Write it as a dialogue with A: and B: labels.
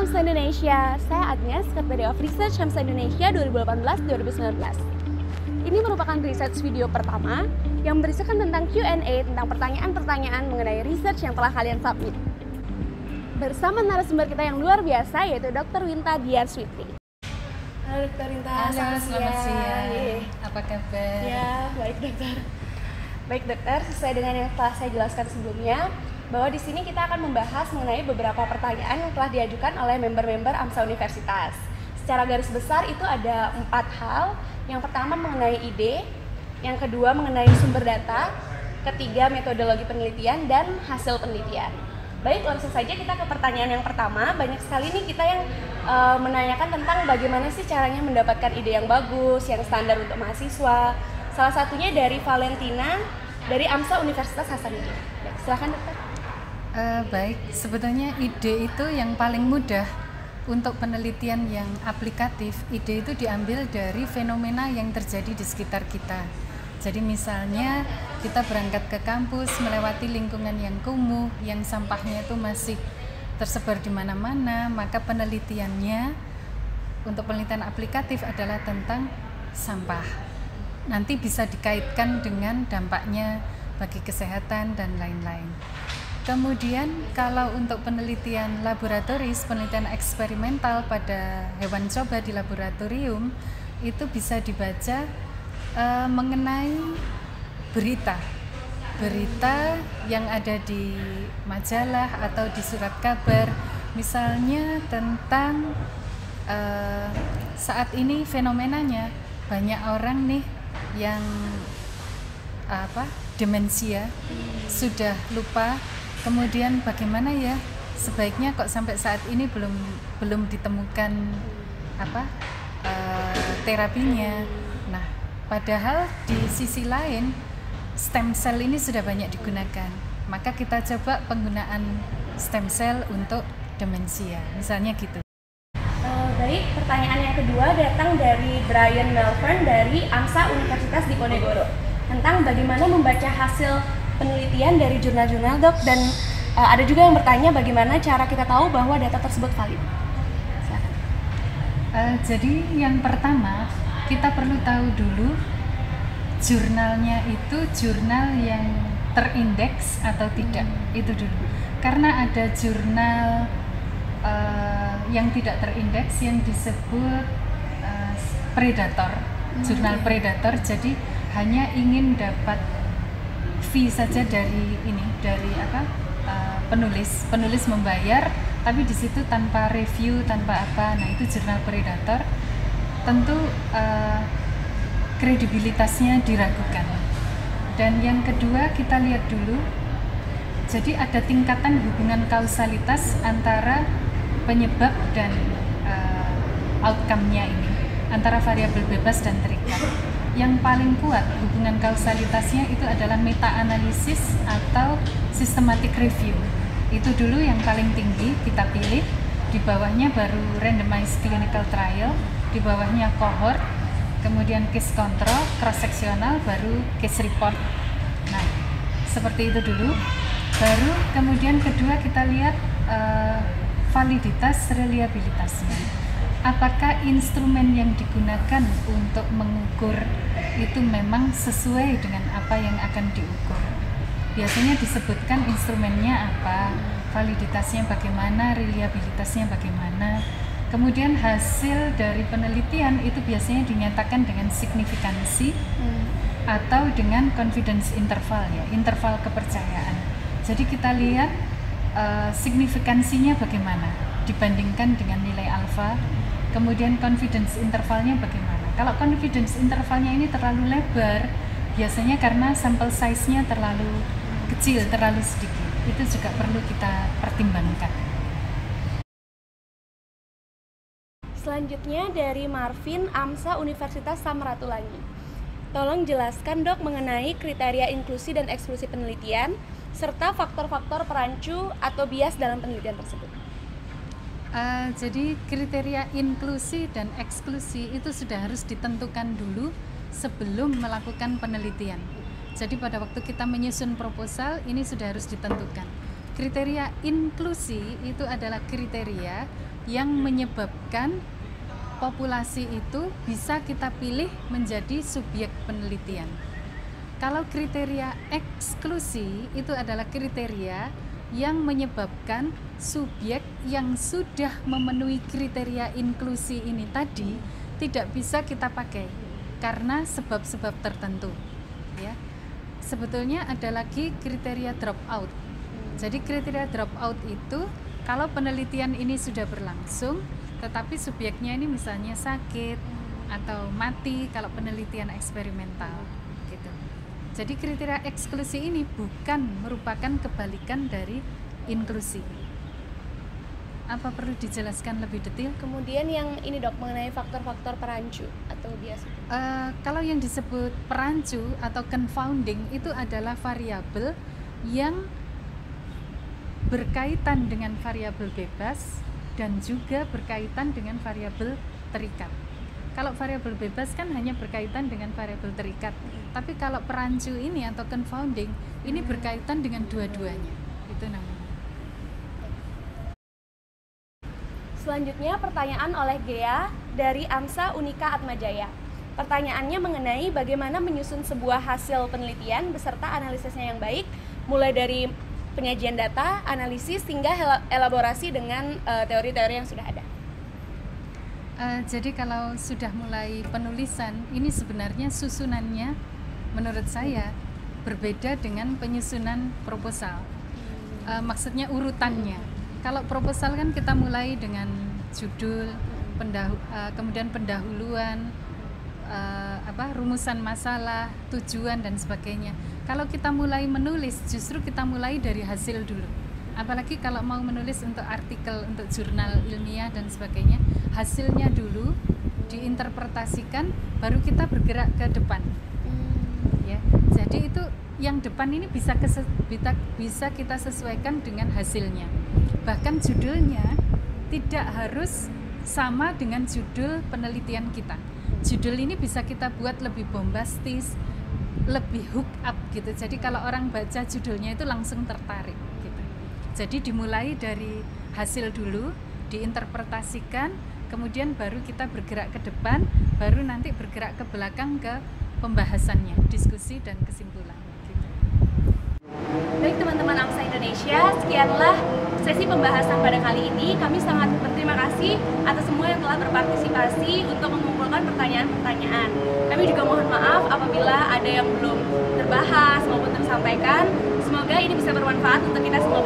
A: Hamsa Indonesia, saya Agnes, Secretary of Research Hamsa Indonesia 2018-2019. Ini merupakan research video pertama yang berisikan tentang Q&A tentang pertanyaan-pertanyaan mengenai research yang telah kalian submit. Bersama narasumber kita yang luar biasa yaitu Dr. Winta Diarswiti. Halo Dr. Winta,
B: halo, selamat siang. Apa kabar?
A: Ya, baik dokter. Baik dokter, sesuai dengan yang telah saya jelaskan sebelumnya, bahwa di sini kita akan membahas mengenai beberapa pertanyaan yang telah diajukan oleh member-member AMSA Universitas. Secara garis besar itu ada 4 hal. Yang pertama mengenai ide, yang kedua mengenai sumber data, ketiga metodologi penelitian, dan hasil penelitian. Baik, langsung saja kita ke pertanyaan yang pertama. Banyak sekali nih kita yang menanyakan tentang bagaimana sih caranya mendapatkan ide yang bagus, yang standar untuk mahasiswa. Salah satunya dari Valentina, dari AMSA Universitas Hasanuddin. Baik, silakan dokter.
B: Baik, sebetulnya ide itu yang paling mudah untuk penelitian yang aplikatif. Ide itu diambil dari fenomena yang terjadi di sekitar kita. Jadi misalnya kita berangkat ke kampus melewati lingkungan yang kumuh, yang sampahnya itu masih tersebar di mana-mana, maka penelitiannya untuk penelitian aplikatif adalah tentang sampah. Nanti bisa dikaitkan dengan dampaknya bagi kesehatan dan lain-lain. Kemudian kalau untuk penelitian laboratoris, penelitian eksperimental pada hewan coba di laboratorium, itu bisa dibaca mengenai berita yang ada di majalah atau di surat kabar, misalnya tentang saat ini fenomenanya banyak orang nih yang demensia, sudah lupa. Kemudian bagaimana ya sebaiknya kok sampai saat ini belum ditemukan terapinya. Nah, padahal di sisi lain stem cell ini sudah banyak digunakan. Maka kita coba penggunaan stem cell untuk demensia, misalnya gitu.
A: Baik, pertanyaan yang kedua datang dari Brian Melbourne dari AMSA Universitas Diponegoro tentang bagaimana membaca hasil penelitian dari jurnal-jurnal dok, dan ada juga yang bertanya bagaimana cara kita tahu bahwa data tersebut valid.
B: Jadi yang pertama kita perlu tahu dulu jurnalnya itu jurnal yang terindeks atau tidak, itu dulu. Karena ada jurnal yang tidak terindeks yang disebut predator, jurnal predator. Jadi hanya ingin dapat fee saja dari penulis membayar, tapi di situ tanpa review, tanpa apa. Nah, itu jurnal predator. Tentu kredibilitasnya diragukan. Dan yang kedua kita lihat dulu, jadi ada tingkatan hubungan kausalitas antara penyebab dan outcome-nya ini, antara variabel bebas dan terikat. Yang paling kuat hubungan kausalitasnya itu adalah meta-analisis atau systematic review. Itu dulu yang paling tinggi kita pilih, di bawahnya baru randomized clinical trial, di bawahnya cohort, kemudian case control, cross-sectional, baru case report. Nah, seperti itu dulu. Baru kemudian kedua kita lihat validitas, reliabilitasnya. Apakah instrumen yang digunakan untuk mengukur itu memang sesuai dengan apa yang akan diukur. Biasanya disebutkan instrumennya apa, validitasnya bagaimana, reliabilitasnya bagaimana. Kemudian hasil dari penelitian itu biasanya dinyatakan dengan signifikansi atau dengan confidence interval, ya, interval kepercayaan. Jadi kita lihat signifikansinya bagaimana dibandingkan dengan nilai alfa. Kemudian confidence intervalnya bagaimana. Kalau confidence intervalnya ini terlalu lebar, biasanya karena sampel size-nya terlalu kecil, terlalu sedikit. Itu juga perlu kita pertimbangkan.
A: Selanjutnya dari Marvin, AMSA Universitas Samratulangi. Tolong jelaskan dok mengenai kriteria inklusi dan eksklusi penelitian, serta faktor-faktor perancu atau bias dalam penelitian tersebut.
B: Jadi kriteria inklusi dan eksklusi itu sudah harus ditentukan dulu sebelum melakukan penelitian. Jadi pada waktu kita menyusun proposal ini sudah harus ditentukan. Kriteria inklusi itu adalah kriteria yang menyebabkan populasi itu bisa kita pilih menjadi subjek penelitian. Kalau kriteria eksklusi itu adalah kriteria yang menyebabkan subjek yang sudah memenuhi kriteria inklusi ini tadi tidak bisa kita pakai karena sebab-sebab tertentu, ya. Sebetulnya ada lagi kriteria drop out. Jadi kriteria drop out itu kalau penelitian ini sudah berlangsung tetapi subjeknya ini misalnya sakit atau mati kalau penelitian eksperimental gitu. Jadi kriteria eksklusi ini bukan merupakan kebalikan dari inklusi. Apa perlu dijelaskan lebih detail?
A: Kemudian yang ini dok, mengenai faktor-faktor perancu atau bias.
B: Kalau yang disebut perancu atau confounding itu adalah variabel yang berkaitan dengan variabel bebas dan juga berkaitan dengan variabel terikat. Kalau variabel bebas kan hanya berkaitan dengan variabel terikat, tapi kalau perancu ini atau confounding ini berkaitan dengan dua-duanya. Itu namanya.
A: Selanjutnya pertanyaan oleh Gea dari AMSA Unika Atmajaya. Pertanyaannya mengenai bagaimana menyusun sebuah hasil penelitian beserta analisisnya yang baik, mulai dari penyajian data, analisis, hingga elaborasi dengan teori-teori yang sudah ada.
B: Jadi kalau sudah mulai penulisan, ini sebenarnya susunannya menurut saya berbeda dengan penyusunan proposal. Maksudnya urutannya. Kalau proposal kan kita mulai dengan judul, kemudian pendahuluan, rumusan masalah, tujuan dan sebagainya. Kalau kita mulai menulis, justru kita mulai dari hasil dulu. Apalagi kalau mau menulis untuk artikel, untuk jurnal ilmiah dan sebagainya, hasilnya dulu diinterpretasikan, baru kita bergerak ke depan. Ya, jadi itu yang depan ini bisa kita sesuaikan dengan hasilnya. Bahkan judulnya tidak harus sama dengan judul penelitian kita. Judul ini bisa kita buat lebih bombastis, lebih hook up gitu. Jadi kalau orang baca judulnya itu langsung tertarik gitu. Jadi dimulai dari hasil dulu, diinterpretasikan, kemudian baru kita bergerak ke depan, baru nanti bergerak ke belakang ke pembahasannya, diskusi dan kesimpulan gitu.
A: Baik teman-teman AMSA Indonesia, sekianlah sesi pembahasan pada kali ini. Kami sangat berterima kasih atas semua yang telah berpartisipasi untuk mengumpulkan pertanyaan-pertanyaan. Kami juga mohon maaf apabila ada yang belum terbahas maupun tersampaikan. Semoga ini bisa bermanfaat untuk kita semua